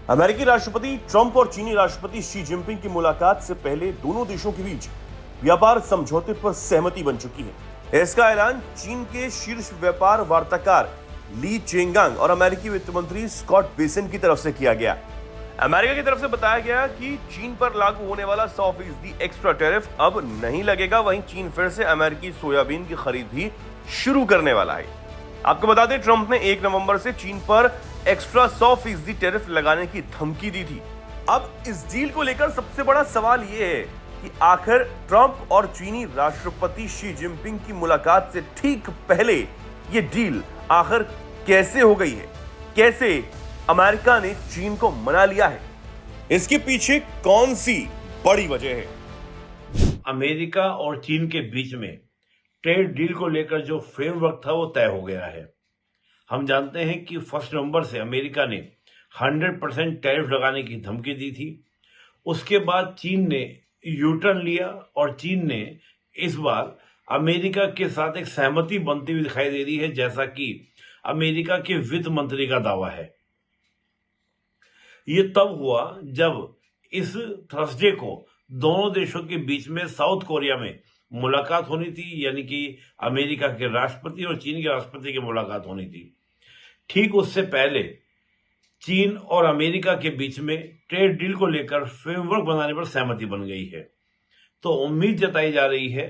अमेरिकी राष्ट्रपति ट्रंप और चीनी राष्ट्रपति शी जिनपिंग की मुलाकात से पहले दोनों देशों के बीच व्यापार समझौते पर सहमति बन चुकी है। इसका ऐलान चीन के शीर्ष व्यापार वार्ताकार ली चेंगांग और अमेरिकी वित्त मंत्री स्कॉट बेसेंट की तरफ से किया गया। अमेरिका की तरफ से बताया गया कि चीन पर लागू होने वाला 100% एक्स्ट्रा टैरिफ अब नहीं लगेगा। वहीं चीन फिर से अमेरिकी सोयाबीन की खरीद भी शुरू करने वाला है। आपको बता दें, ट्रंप ने 1 नवंबर से चीन पर एक्स्ट्रा 100% टैरिफ लगाने की धमकी दी थी। अब इस डील को लेकर सबसे बड़ा सवाल यह है कि आखिर ट्रंप और चीनी राष्ट्रपति शी जिनपिंग की मुलाकात से ठीक पहले यह डील आखिर कैसे हो गई है, कैसे अमेरिका ने चीन को मना लिया है, इसके पीछे कौन सी बड़ी वजह है। अमेरिका और चीन के बीच में ट्रेड डील को लेकर जो फ्रेमवर्क था वो तय हो गया है। हम जानते हैं कि 1 नवंबर से अमेरिका ने 100% टैरिफ लगाने की धमकी दी थी। उसके बाद चीन ने यूटर्न लिया और चीन ने इस बार अमेरिका के साथ एक सहमति बनती हुई दिखाई दे रही है, जैसा कि अमेरिका के वित्त मंत्री का दावा है। ये तब हुआ जब इस थर्सडे को दोनों देशों के बीच में साउथ कोरिया में मुलाकात होनी थी, यानी कि अमेरिका के राष्ट्रपति और चीन के राष्ट्रपति की मुलाकात होनी थी। ठीक उससे पहले चीन और अमेरिका के बीच में ट्रेड डील को लेकर फ्रेमवर्क बनाने पर सहमति बन गई है। तो उम्मीद जताई जा रही है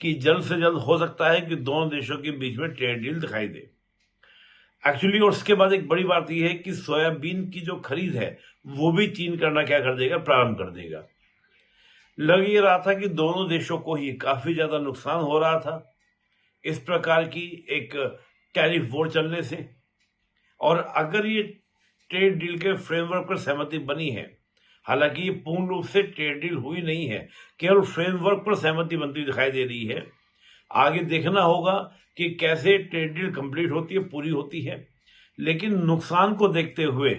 कि जल्द से जल्द हो सकता है कि दोनों देशों के बीच में ट्रेड डील दिखाई दे। एक्चुअली और उसके बाद एक बड़ी बात यह है कि सोयाबीन की जो खरीद है वो भी चीन करना क्या कर देगा, प्रारंभ कर देगा। लग ये रहा था कि दोनों देशों को ही काफी ज्यादा नुकसान हो रहा था इस प्रकार की एक टैरिफ वॉर चलने से। और अगर ये ट्रेड डील के फ्रेमवर्क पर सहमति बनी है, हालांकि ये पूर्ण रूप से ट्रेड डील हुई नहीं है, केवल फ्रेमवर्क पर सहमति बनती दिखाई दे रही है। आगे देखना होगा कि कैसे ट्रेड डील कंप्लीट होती है, पूरी होती है। लेकिन नुकसान को देखते हुए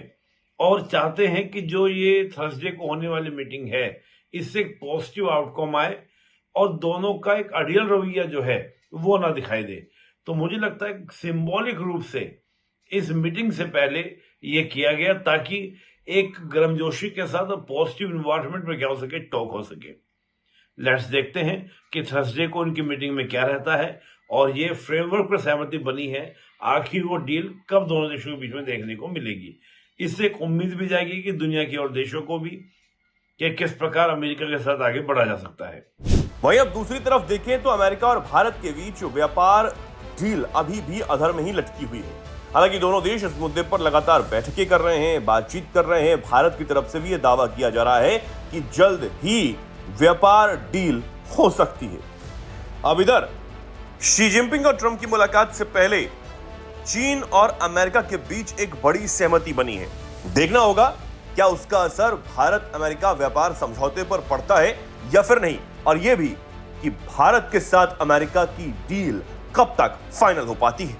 और चाहते हैं कि जो ये थर्सडे को होने वाली मीटिंग है इससे एक पॉजिटिव आउटकम आए और दोनों का एक अड़ियल रवैया जो है वो ना दिखाई दे। तो मुझे लगता है सिंबॉलिक रूप से इस मीटिंग से पहले ये किया गया ताकि एक गर्मजोशी के साथ पॉजिटिव इन्वायरमेंट में क्या हो सके, टॉक हो सके। लेट्स देखते हैं कि थर्सडे को उनकी मीटिंग में क्या रहता है और ये फ्रेमवर्क पर सहमति बनी है, आखिर वो डील कब दोनों देशों के बीच में देखने को मिलेगी। इससे एक उम्मीद भी जाएगी कि दुनिया के और देशों को भी कि किस प्रकार अमेरिका के साथ आगे बढ़ा जा सकता है। वहीं अब दूसरी तरफ देखें तो अमेरिका और भारत के बीच व्यापार डील अभी भी अधर में ही लटकी हुई है। हालांकि दोनों देश इस मुद्दे पर लगातार बैठकें कर रहे हैं, बातचीत कर रहे हैं। भारत की तरफ से भी यह दावा किया जा रहा है कि जल्द ही व्यापार डील हो सकती है। अब इधर शी जिनपिंग और ट्रंप की मुलाकात से पहले चीन और अमेरिका के बीच एक बड़ी सहमति बनी है। देखना होगा क्या उसका असर भारत अमेरिका व्यापार समझौते पर पड़ता है या फिर नहीं, और यह भी कि भारत के साथ अमेरिका की डील कब तक फाइनल हो पाती है।